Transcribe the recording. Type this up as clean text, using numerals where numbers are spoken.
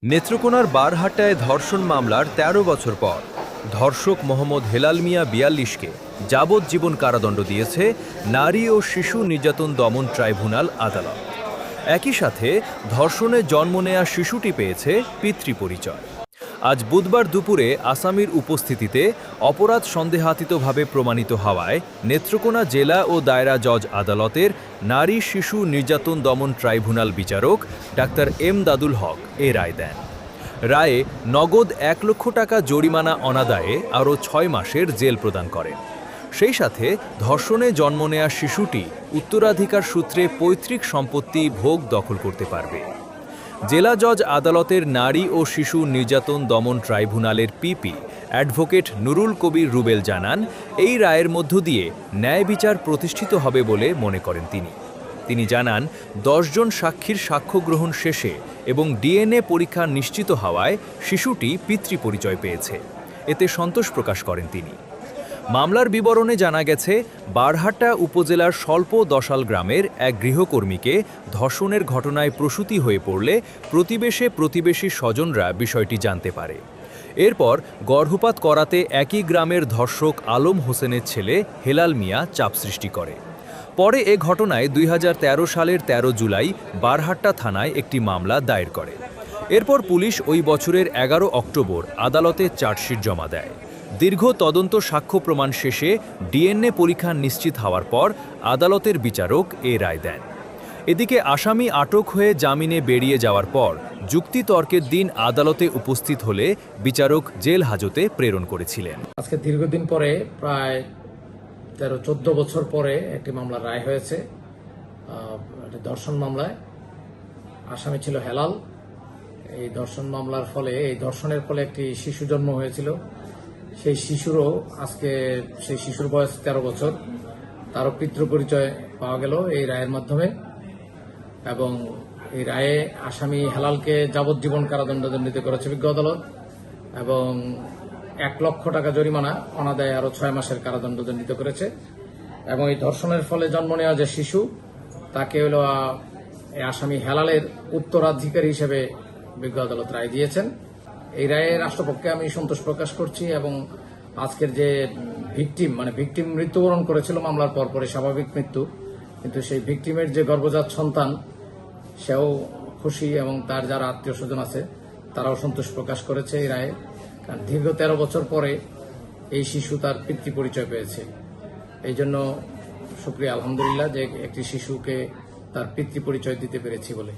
নেত্রকোনার বারহাট্টায় ধর্ষণ মামলার ১৩ বছর পর ধর্ষক মোহাম্মদ হেলাল মিয়া ৪২কে যাবজ্জীবন কারাদণ্ড দিয়েছে নারী ও শিশু নির্যাতন দমন ট্রাইব্যুনাল আদালত। একই সাথে ধর্ষণে জন্ম নেয়া শিশুটি পেয়েছে পিতৃপরিচয়। আজ বুধবার দুপুরে আসামির উপস্থিতিতে অপরাধ সন্দেহাতীতভাবে প্রমাণিত হওয়ায় নেত্রকোনা জেলা ও দায়রা জজ আদালতের নারী শিশু নির্যাতন দমন ট্রাইব্যুনাল বিচারক ডাক্তার এম দাদুল হক এ রায় দেন। রায়ে নগদ ১ লক্ষ টাকা জরিমানা অনাদায়ে আরও ৬ মাসের জেল প্রদান করেন। সেই সাথে ধর্ষণে জন্ম নেয়া শিশুটি উত্তরাধিকার সূত্রে পৈতৃক সম্পত্তি ভোগ দখল করতে পারবে। জেলা জজ আদালতের নারী ও শিশু নির্যাতন দমন ট্রাইব্যুনালের পিপি অ্যাডভোকেট নুরুল কবির রুবেল জানান, এই রায়ের মধ্য দিয়ে ন্যায় বিচার প্রতিষ্ঠিত হবে বলে মনে করেন তিনি জানান, ১০ জন সাক্ষীর সাক্ষ্য গ্রহণ শেষে এবং ডিএনএ পরীক্ষা নিশ্চিত হওয়ায় শিশুটি পিতৃপরিচয় পেয়েছে। এতে সন্তোষ প্রকাশ করেন তিনি। মামলার বিবরণে জানা গেছে, বারহাট্টা উপজেলার স্বল্প দশাল গ্রামের এক গৃহকর্মীকে ধর্ষণের ঘটনায় প্রসূতি হয়ে পড়লে প্রতিবেশী স্বজনরা বিষয়টি জানতে পারে। এরপর গর্ভপাত করাতে একই গ্রামের ধর্ষক আলম হোসেনের ছেলে হেলাল মিয়া চাপ সৃষ্টি করে। পরে এ ঘটনায় ২০১৩ সালের ১৩ জুলাই বারহাট্টা থানায় একটি মামলা দায়ের করে। এরপর পুলিশ ওই বছরের ১১ অক্টোবর আদালতে চার্জশিট জমা দেয়। দীর্ঘ তদন্ত সাক্ষ্য প্রমাণ শেষে ডিএনএ পরীক্ষা নিশ্চিত হওয়ার পর আদালতের বিচারক এ রায় দেন। এদিকে আসামি আটক হয়ে জামিনে বেরিয়ে যাওয়ার পর যুক্তিতর্কের দিন আদালতে উপস্থিত হলে বিচারক জেল হাজতে প্রেরণ করেছিলেন। আজকে দীর্ঘদিন পরে প্রায় ১৩-১৪ বছর পরে একটি মামলার রায় হয়েছে। ধর্ষণ মামলায় আসামি ছিল হেলাল। এই ধর্ষণের ফলে একটি শিশু জন্ম হয়েছিল। সেই শিশুর বয়স ১৩ বছর। তারও পিতৃপরিচয় পাওয়া গেল এই রায়ের মাধ্যমে, এবং এই রায়ে আসামি হেলালকে যাবজ্জীবন কারাদণ্ড দণ্ডিত করেছে বিজ্ঞ আদালত, এবং ১ লক্ষ টাকা জরিমানা অনাদায়ে আরও ৬ মাসের কারাদণ্ড দণ্ডিত করেছে। এবং এই ধর্ষণের ফলে জন্ম নেওয়া যে শিশু, তাকে আসামি হেলালের উত্তরাধিকারী হিসেবে বিজ্ঞ আদালত রায় দিয়েছেন। এই রায়ে রাষ্ট্রপক্ষে আমি সন্তোষ প্রকাশ করছি, এবং আজকের যে ভিকটিম মৃত্যুবরণ করেছিল মামলার পরপরে, স্বাভাবিক মৃত্যু, কিন্তু সেই ভিকটিমের যে গর্ভজাত সন্তান, সেও খুশি, এবং তার যারা আত্মীয় স্বজন আছে তারাও সন্তোষ প্রকাশ করেছে এই রায়ে। কারণ দীর্ঘ ১৩ বছর পরে এই শিশু তার পিতৃপরিচয় পেয়েছে। এই জন্য শুকরিয়া, আলহামদুলিল্লাহ, যে একটি শিশুকে তার পিতৃপরিচয় দিতে পেরেছি বলে।